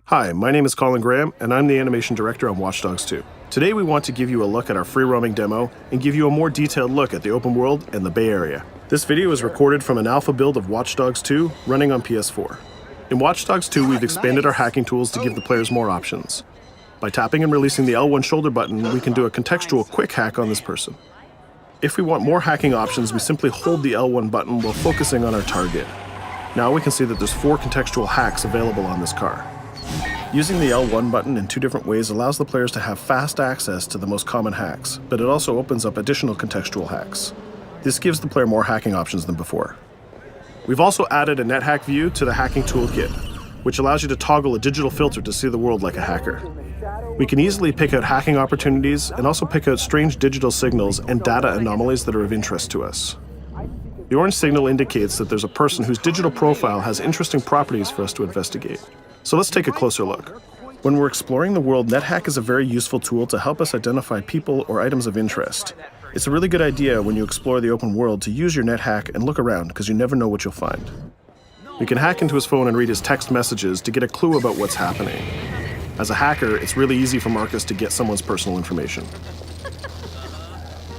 Hi, my name is Colin Graham, and I'm the animation director on Watch Dogs 2. Today we want to give you a look at our free-roaming demo and give you a more detailed look at the open world and the Bay Area. This video is recorded from an alpha build of Watch Dogs 2 running on PS4. In Watch Dogs 2, we've expanded our hacking tools to give the players more options. By tapping and releasing the L1 shoulder button, we can do a contextual quick hack on this person. If we want more hacking options, we simply hold the L1 button while focusing on our target. Now we can see that there's 4 contextual hacks available on this car. Using the L1 button in 2 different ways allows the players to have fast access to the most common hacks, but it also opens up additional contextual hacks. This gives the player more hacking options than before. We've also added a NetHack view to the hacking toolkit, which allows you to toggle a digital filter to see the world like a hacker. We can easily pick out hacking opportunities and also pick out strange digital signals and data anomalies that are of interest to us. The orange signal indicates that there's a person whose digital profile has interesting properties for us to investigate. So let's take a closer look. When we're exploring the world, NetHack is a very useful tool to help us identify people or items of interest. It's a really good idea when you explore the open world to use your NetHack and look around, because you never know what you'll find. We can hack into his phone and read his text messages to get a clue about what's happening. As a hacker, it's really easy for Marcus to get someone's personal information.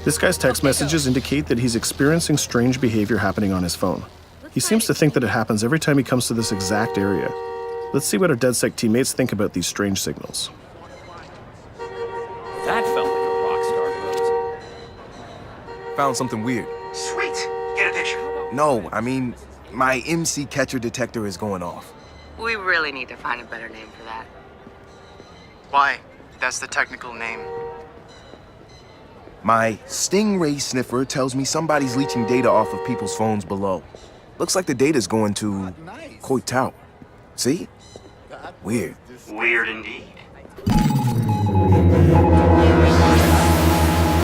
This guy's text messages indicate that he's experiencing strange behavior happening on his phone. He seems to think that it happens every time he comes to this exact area. Let's see what our DedSec teammates think about these strange signals. That felt like a rock star pose. Found something weird. Sweet. Get a picture. No, I mean, my MC catcher detector is going off. We really need to find a better name for that. Why? That's the technical name. My Stingray sniffer tells me somebody's leeching data off of people's phones below. Looks like the data's going to Coit Tower. See? Weird. Weird indeed.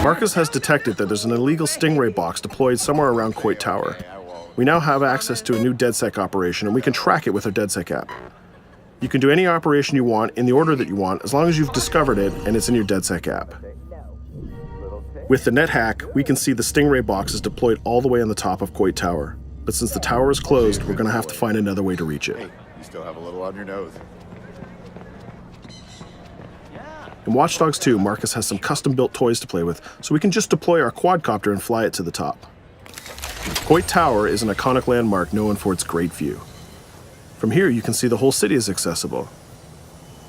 Marcus has detected that there's an illegal Stingray box deployed somewhere around Coit Tower. We now have access to a new DedSec operation, and we can track it with our DedSec app. You can do any operation you want in the order that you want, as long as you've discovered it and it's in your DedSec app. With the NetHack, we can see the Stingray box is deployed all the way on the top of Coit Tower. But since the tower is closed, we're going to have to find another way to reach it. You still have a little on your nose. In Watch Dogs 2, Marcus has some custom-built toys to play with, so we can just deploy our quadcopter and fly it to the top. Coit Tower is an iconic landmark known for its great view. From here, you can see the whole city is accessible.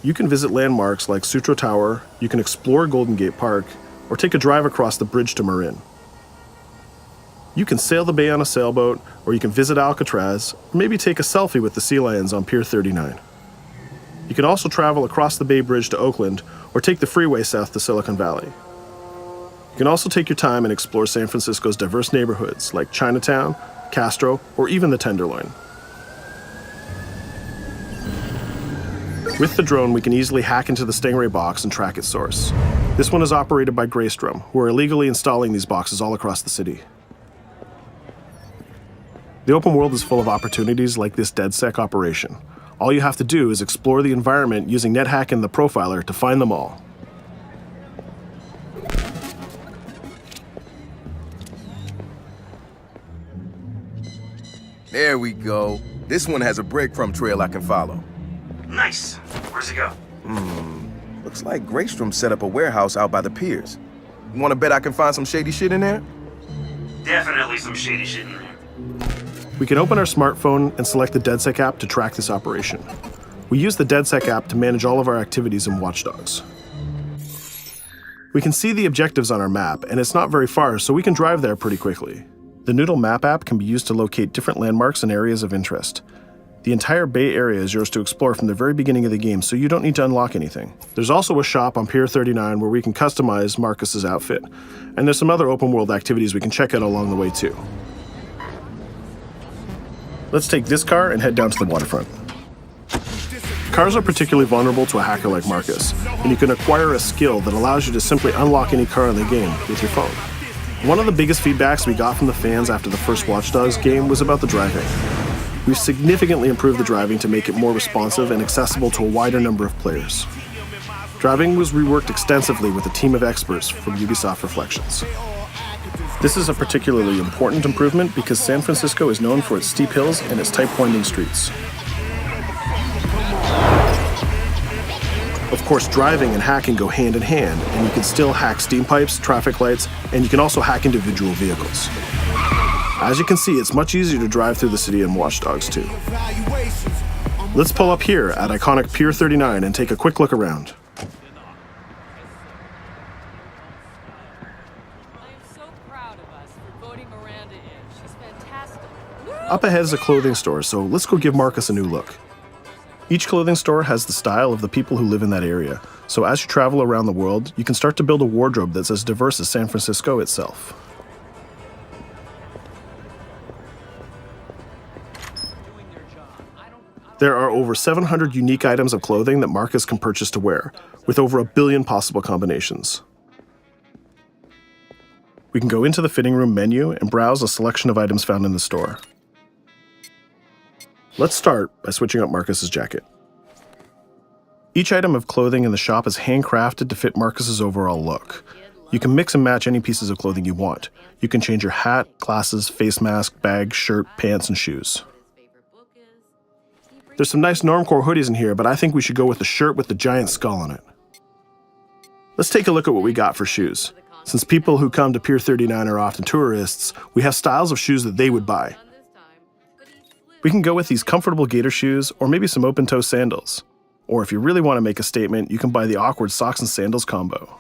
You can visit landmarks like Sutro Tower, you can explore Golden Gate Park, or take a drive across the bridge to Marin. You can sail the bay on a sailboat, or you can visit Alcatraz, or maybe take a selfie with the sea lions on Pier 39. You can also travel across the Bay Bridge to Oakland, or take the freeway south to Silicon Valley. You can also take your time and explore San Francisco's diverse neighborhoods like Chinatown, Castro, or even the Tenderloin. With the drone, we can easily hack into the Stingray box and track its source. This one is operated by Greystrom, who are illegally installing these boxes all across the city. The open world is full of opportunities like this DedSec operation. All you have to do is explore the environment using NetHack and the profiler to find them all. There we go. This one has a breadcrumb trail I can follow. Nice. Where's he go? Looks like Greystrom set up a warehouse out by the piers. You wanna bet I can find some shady shit in there? Definitely some shady shit in there. We can open our smartphone and select the DedSec app to track this operation. We use the DedSec app to manage all of our activities in Watch Dogs. We can see the objectives on our map, and it's not very far, so we can drive there pretty quickly. The Noodle Map app can be used to locate different landmarks and areas of interest. The entire Bay Area is yours to explore from the very beginning of the game, so you don't need to unlock anything. There's also a shop on Pier 39 where we can customize Marcus's outfit, and there's some other open world activities we can check out along the way too. Let's take this car and head down to the waterfront. Cars are particularly vulnerable to a hacker like Marcus, and you can acquire a skill that allows you to simply unlock any car in the game with your phone. One of the biggest feedbacks we got from the fans after the first Watch Dogs game was about the driving. We've significantly improved the driving to make it more responsive and accessible to a wider number of players. Driving was reworked extensively with a team of experts from Ubisoft Reflections. This is a particularly important improvement because San Francisco is known for its steep hills and its tight winding streets. course, driving and hacking go hand in hand, and you can still hack steam pipes, traffic lights, and you can also hack individual vehicles. As you can see, it's much easier to drive through the city in Watch Dogs 2. Let's pull up here at iconic Pier 39 and take a quick look around. Up ahead is a clothing store, so let's go give Marcus a new look. Each clothing store has the style of the people who live in that area, so as you travel around the world, you can start to build a wardrobe that's as diverse as San Francisco itself. There are over 700 unique items of clothing that Marcus can purchase to wear, with over 1 billion possible combinations. We can go into the fitting room menu and browse a selection of items found in the store. Let's start by switching up Marcus's jacket. Each item of clothing in the shop is handcrafted to fit Marcus's overall look. You can mix and match any pieces of clothing you want. You can change your hat, glasses, face mask, bag, shirt, pants, and shoes. There's some nice normcore hoodies in here, but I think we should go with the shirt with the giant skull on it. Let's take a look at what we got for shoes. Since people who come to Pier 39 are often tourists, we have styles of shoes that they would buy. We can go with these comfortable gator shoes or maybe some open-toe sandals. Or if you really want to make a statement, you can buy the awkward socks and sandals combo.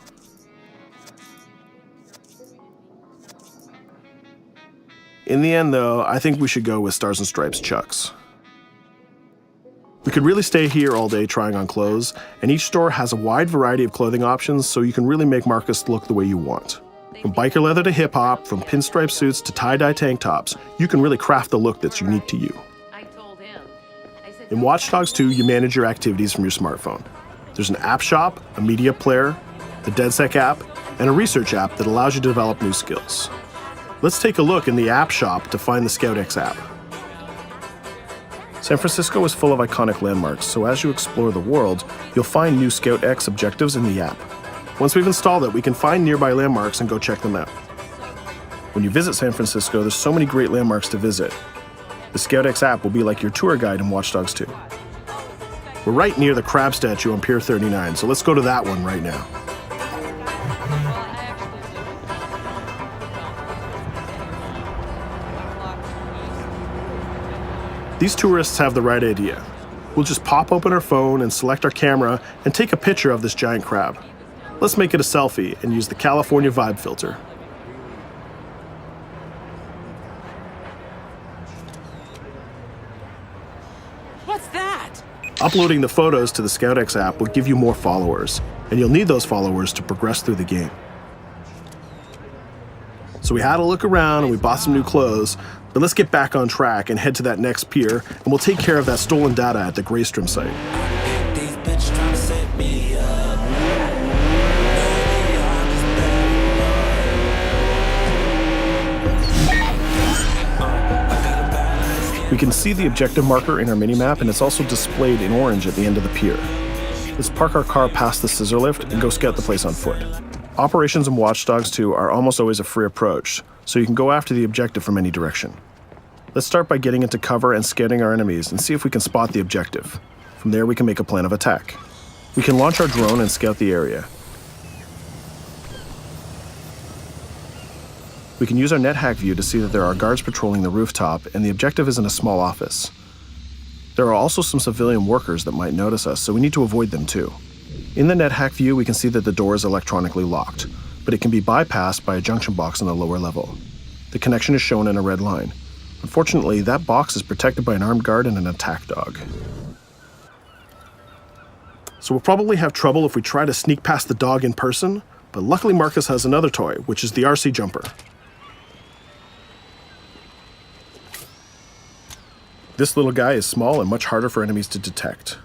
In the end, though, I think we should go with Stars and Stripes Chucks. We could really stay here all day trying on clothes, and each store has a wide variety of clothing options, so you can really make Marcus look the way you want. From biker leather to hip-hop, from pinstripe suits to tie-dye tank tops, you can really craft the look that's unique to you. In Watch Dogs 2, you manage your activities from your smartphone. There's an app shop, a media player, the DedSec app, and a research app that allows you to develop new skills. Let's take a look in the app shop to find the scoutX app. San Francisco is full of iconic landmarks, so as you explore the world, you'll find new scoutX objectives in the app. Once we've installed it, we can find nearby landmarks and go check them out. When you visit San Francisco, there's so many great landmarks to visit. The scoutX app will be like your tour guide in Watch Dogs 2. We're right near the crab statue on Pier 39, so let's go to that one right now. These tourists have the right idea. We'll just pop open our phone and select our camera and take a picture of this giant crab. Let's make it a selfie and use the California Vibe filter. What's that? Uploading the photos to the scoutX app will give you more followers, and you'll need those followers to progress through the game. So we had a look around and we bought some new clothes, but let's get back on track and head to that next pier, and we'll take care of that stolen data at the Greystrom site. We can see the objective marker in our minimap, and it's also displayed in orange at the end of the pier. Let's park our car past the scissor lift and go scout the place on foot. Operations in Watch Dogs 2 are almost always a free approach, so you can go after the objective from any direction. Let's start by getting into cover and scouting our enemies and see if we can spot the objective. From there, we can make a plan of attack. We can launch our drone and scout the area. We can use our NetHack view to see that there are guards patrolling the rooftop, and the objective is in a small office. There are also some civilian workers that might notice us, so we need to avoid them too. In the NetHack view, we can see that the door is electronically locked, but it can be bypassed by a junction box on the lower level. The connection is shown in a red line. Unfortunately, that box is protected by an armed guard and an attack dog. So we'll probably have trouble if we try to sneak past the dog in person, but luckily Marcus has another toy, which is the RC jumper. This little guy is small and much harder for enemies to detect.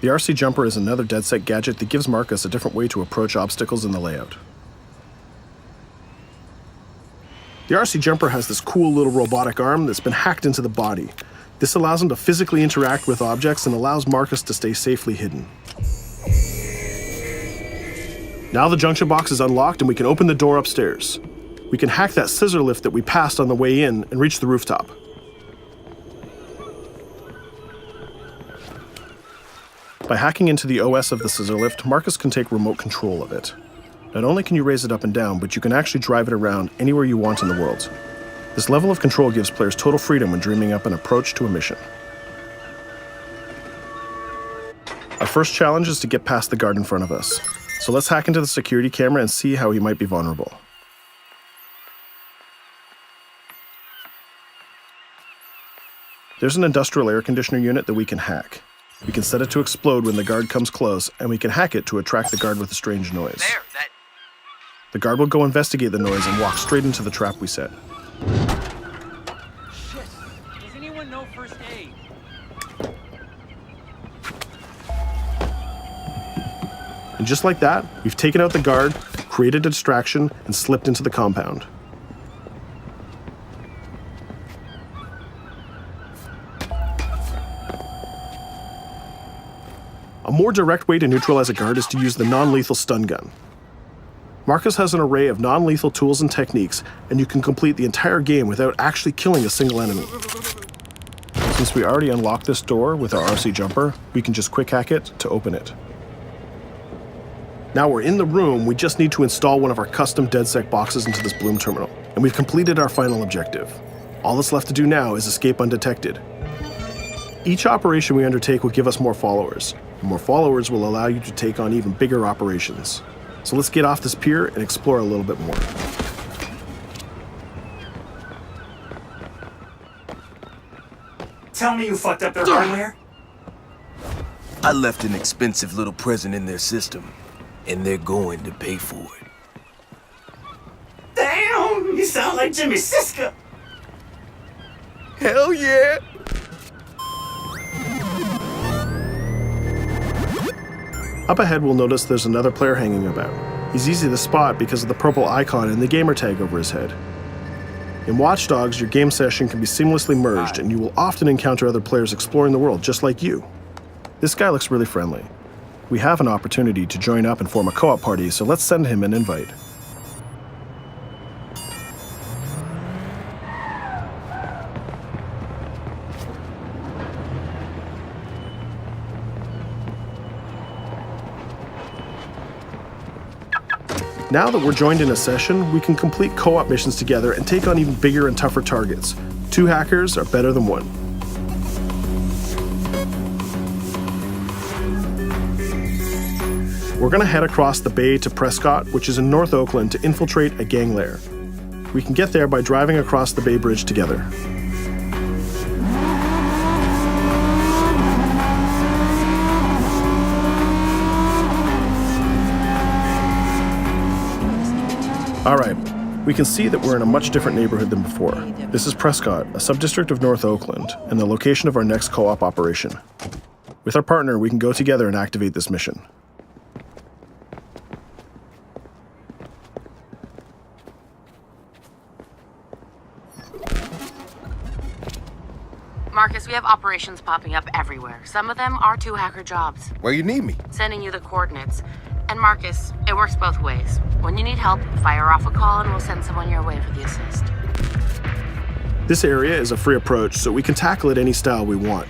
The RC jumper is another DedSec gadget that gives Marcus a different way to approach obstacles in the layout. The RC jumper has this cool little robotic arm that's been hacked into the body. This allows him to physically interact with objects and allows Marcus to stay safely hidden. Now the junction box is unlocked and we can open the door upstairs. We can hack that scissor lift that we passed on the way in and reach the rooftop. By hacking into the OS of the scissor lift, Marcus can take remote control of it. Not only can you raise it up and down, but you can actually drive it around anywhere you want in the world. This level of control gives players total freedom when dreaming up an approach to a mission. Our first challenge is to get past the guard in front of us. So let's hack into the security camera and see how he might be vulnerable. There's an industrial air conditioner unit that we can hack. We can set it to explode when the guard comes close, and we can hack it to attract the guard with a strange noise. The guard will go investigate the noise and walk straight into the trap we set. Shit. Does anyone know first aid? And just like that, we've taken out the guard, created a distraction, and slipped into the compound. A more direct way to neutralize a guard is to use the non-lethal stun gun. Marcus has an array of non-lethal tools and techniques, and you can complete the entire game without actually killing a single enemy. Since we already unlocked this door with our RC jumper, we can just quick hack it to open it. Now we're in the room, we just need to install one of our custom DedSec boxes into this Bloom terminal, and we've completed our final objective. All that's left to do now is escape undetected. Each operation we undertake will give us more followers. More followers will allow you to take on even bigger operations. So let's get off this pier and explore a little bit more. Tell me you fucked up their hardware? I left an expensive little present in their system, and they're going to pay for it. Damn, you sound like Jimmy Siska. Hell yeah! Up ahead, we'll notice there's another player hanging about. He's easy to spot because of the purple icon and the gamer tag over his head. In Watch Dogs, your game session can be seamlessly merged, and you will often encounter other players exploring the world just like you. This guy looks really friendly. We have an opportunity to join up and form a co-op party, so let's send him an invite. Now that we're joined in a session, we can complete co-op missions together and take on even bigger and tougher targets. 2 hackers are better than 1. We're going to head across the bay to Prescott, which is in North Oakland, to infiltrate a gang lair. We can get there by driving across the Bay Bridge together. Alright, we can see that we're in a much different neighborhood than before. This is Prescott, a subdistrict of North Oakland, and the location of our next co-op operation. With our partner, we can go together and activate this mission. Marcus, we have operations popping up everywhere. Some of them are 2 hacker jobs. Where you need me? Sending you the coordinates. And Marcus, it works both ways. When you need help, fire off a call and we'll send someone your way for the assist. This area is a free approach, so we can tackle it any style we want.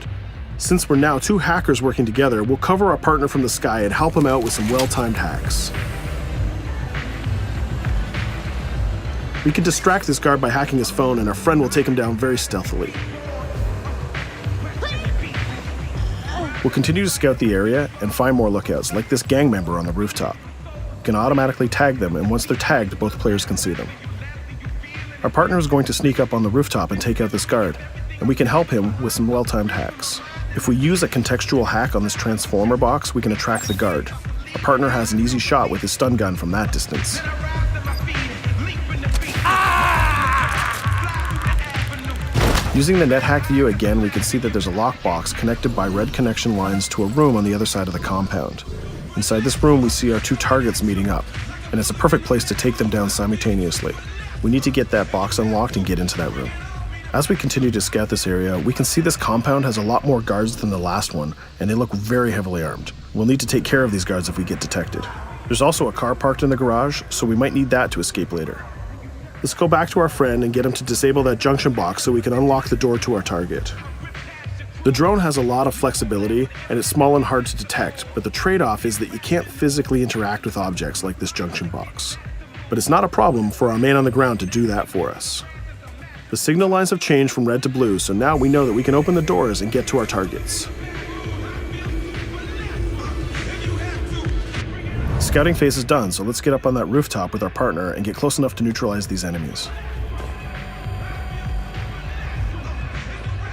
Since we're now 2 hackers working together, we'll cover our partner from the sky and help him out with some well-timed hacks. We can distract this guard by hacking his phone, and our friend will take him down very stealthily. We'll continue to scout the area and find more lookouts, like this gang member on the rooftop. We can automatically tag them, and once they're tagged, both players can see them. Our partner is going to sneak up on the rooftop and take out this guard, and we can help him with some well-timed hacks. If we use a contextual hack on this transformer box, we can attract the guard. Our partner has an easy shot with his stun gun from that distance. Using the net hack view again, we can see that there's a lockbox connected by red connection lines to a room on the other side of the compound. Inside this room, we see our 2 targets meeting up, and it's a perfect place to take them down simultaneously. We need to get that box unlocked and get into that room. As we continue to scout this area, we can see this compound has a lot more guards than the last one, and they look very heavily armed. We'll need to take care of these guards if we get detected. There's also a car parked in the garage, so we might need that to escape later. Let's go back to our friend and get him to disable that junction box so we can unlock the door to our target. The drone has a lot of flexibility, and it's small and hard to detect, but the trade-off is that you can't physically interact with objects like this junction box. But it's not a problem for our man on the ground to do that for us. The signal lines have changed from red to blue, so now we know that we can open the doors and get to our targets. Scouting phase is done, so let's get up on that rooftop with our partner and get close enough to neutralize these enemies.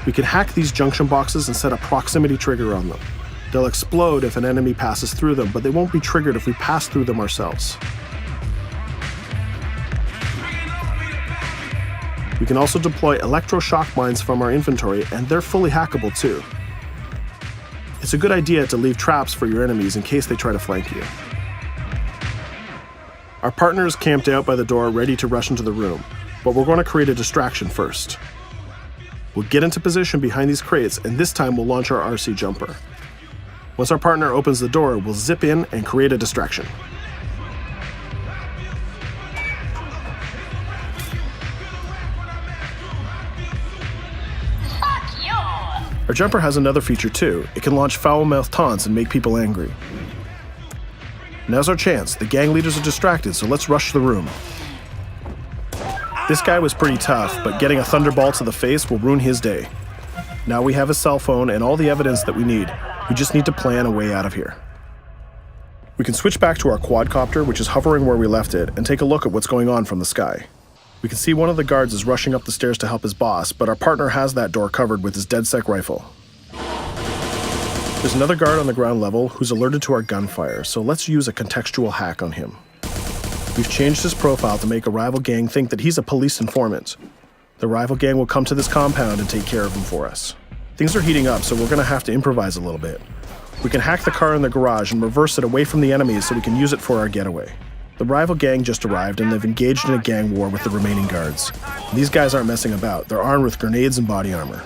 We can hack these junction boxes and set a proximity trigger on them. They'll explode if an enemy passes through them, but they won't be triggered if we pass through them ourselves. We can also deploy electroshock mines from our inventory, and they're fully hackable too. It's a good idea to leave traps for your enemies in case they try to flank you. Our partner is camped out by the door ready to rush into the room, but we're going to create a distraction first. We'll get into position behind these crates, and this time we'll launch our RC jumper. Once our partner opens the door, we'll zip in and create a distraction. Our jumper has another feature too. It can launch foul-mouthed taunts and make people angry. Now's our chance. The gang leaders are distracted, so let's rush the room. This guy was pretty tough, but getting a thunderbolt to the face will ruin his day. Now we have his cell phone and all the evidence that we need. We just need to plan a way out of here. We can switch back to our quadcopter, which is hovering where we left it, and take a look at what's going on from the sky. We can see one of the guards is rushing up the stairs to help his boss, but our partner has that door covered with his DedSec rifle. There's another guard on the ground level who's alerted to our gunfire, so let's use a contextual hack on him. We've changed his profile to make a rival gang think that he's a police informant. The rival gang will come to this compound and take care of him for us. Things are heating up, so we're going to have to improvise a little bit. We can hack the car in the garage and reverse it away from the enemies so we can use it for our getaway. The rival gang just arrived and they've engaged in a gang war with the remaining guards. These guys aren't messing about. They're armed with grenades and body armor.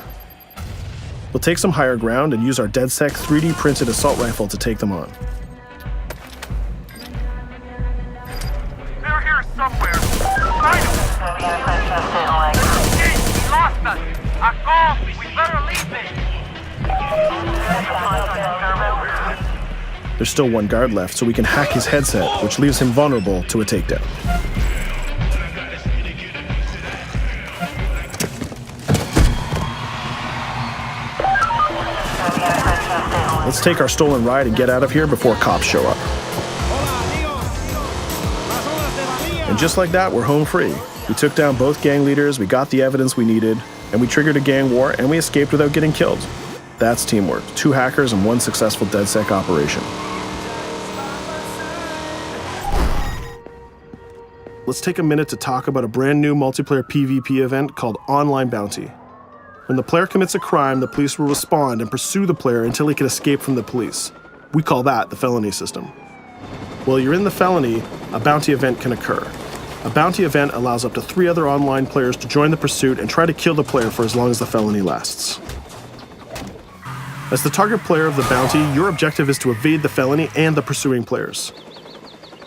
We'll take some higher ground and use our DedSec 3D printed assault rifle to take them on. They're here somewhere. Find them. We lost us. A call. We better leave it. There's still one guard left, so we can hack his headset, which leaves him vulnerable to a takedown. Let's take our stolen ride and get out of here before cops show up. And just like that, we're home free. We took down both gang leaders, we got the evidence we needed, and we triggered a gang war, and we escaped without getting killed. That's teamwork. 2 hackers and 1 successful DedSec operation. Let's take a minute to talk about a brand new multiplayer PvP event called Online Bounty. When the player commits a crime, the police will respond and pursue the player until he can escape from the police. We call that the felony system. While you're in the felony, a bounty event can occur. A bounty event allows up to 3 other online players to join the pursuit and try to kill the player for as long as the felony lasts. As the target player of the bounty, your objective is to evade the felony and the pursuing players.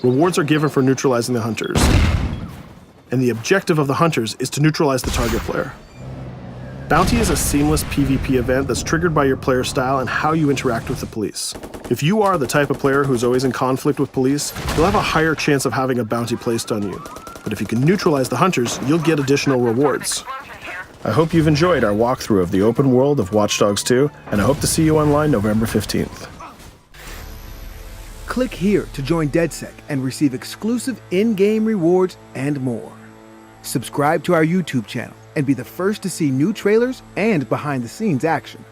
Rewards are given for neutralizing the hunters. And the objective of the hunters is to neutralize the target player. Bounty is a seamless PvP event that's triggered by your player style and how you interact with the police. If you are the type of player who's always in conflict with police, you'll have a higher chance of having a bounty placed on you. But if you can neutralize the hunters, you'll get additional rewards. I hope you've enjoyed our walkthrough of the open world of Watch Dogs 2, and I hope to see you online November 15th. Click here to join DedSec and receive exclusive in-game rewards and more. Subscribe to our YouTube channel and be the first to see new trailers and behind-the-scenes action.